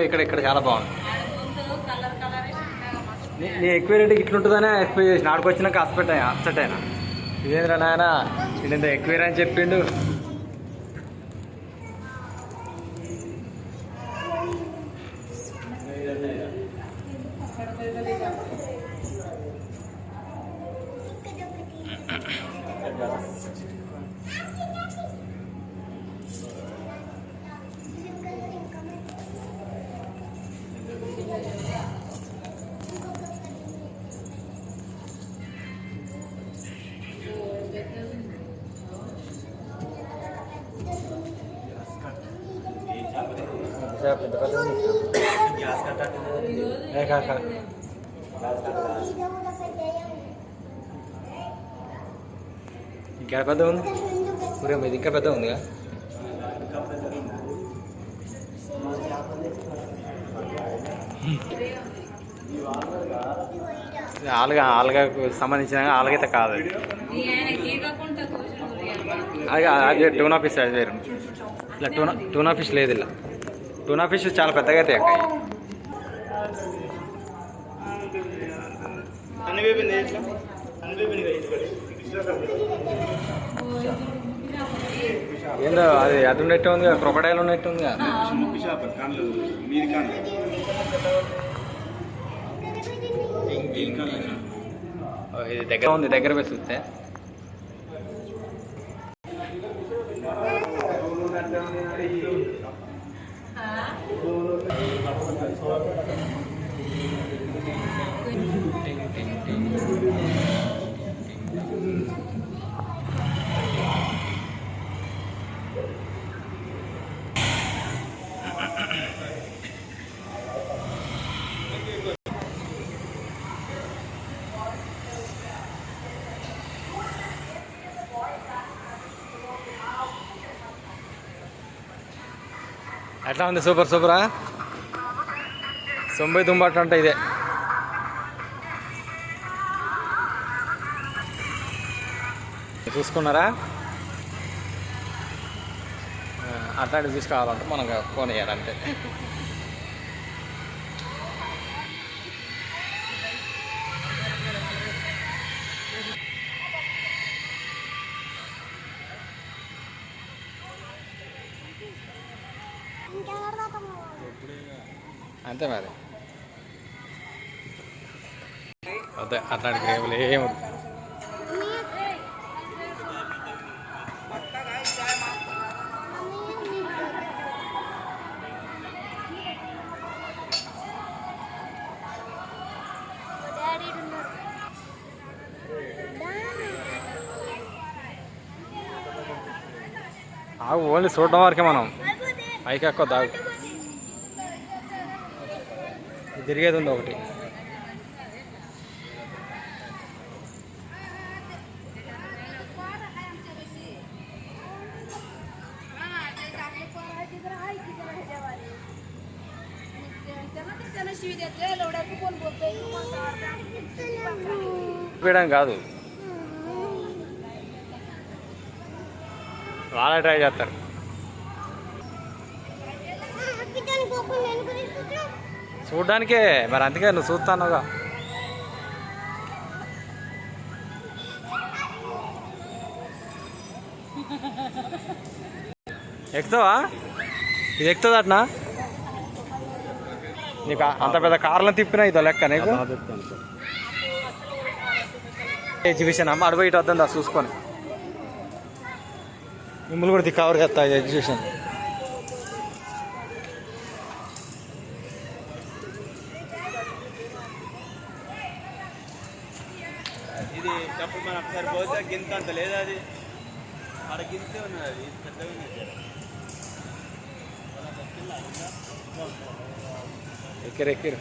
ఇక్కడ ఇక్కడ చాలా బాగుంది. నీ ఎక్వేరియంట్కి ఇట్లుంటుందనే ఎక్స్పెక్ట్ చేసిన. ఆడికి వచ్చినాక అప్సెట్ అయినా. ఇదేంద్రా నాయన ఇంత ఎక్వేరియన్ అని చెప్పిండు. పెద్ద ఇంకా పెద్ద ఉంది. ఊరేమో ఇది ఇంకా పెద్ద ఉందిగా. ఆలుగకు సంబంధించిన ఆలుగైతే కాదు. అది టూనా ఫిష్ అది వేరు. ఇలా టూనా ఫిష్ లేదు. ఇలా టూనా ఫిష్ చాలా పెద్దగా అయితే ఏందో అది అది ఉన్నట్టు ఉంది. క్రొకడైల్ ఉన్నట్టు ఉంది. ఇది దగ్గర ఉంది. దగ్గర పోయి చూస్తే ఎట్లా ఉంది? సూపర్ సూపరా. సొంబై దుంబాట అంటే ఇదే. చూసుకున్నారా? అట్లాంటివి తీసుకోవాలంటే మనం ఫోన్ చేయాలంటే. అంతే మరి. అదే అట్లాంటి గ్రేవులు ఏమి ఆగు. ఓన్లీ చూడడం వరకే మనం. పైకి ఎక్కువ దాగు. తిరిగేది ఉంది ఒకటి. చూపించడం కాదు, వాళ్ళే ట్రై చేస్తారు. చూడ్డానికే మరి, అందుకే నువ్వు చూస్తానుగా. ఎక్కుతావా? ఇది ఎక్కుతుంది అట్నా? నీకు అంత పెద్ద కార్లను తిప్పినా ఇదో లెక్క నీకు. ఎగ్జిబిషన్ అమ్మ అడుగు ఇటు వద్దా చూసుకొని. మిమ్మల్ని కూడా కవర్ చేస్తా ఎగ్జిబిషన్. ఇది అప్పుడు మనం ఒకసారి పోతే గింత అంత లేదా? అది ఆడ గింతే ఉన్నది. అది పెద్దగా ఉన్నది. ఎక్కిరు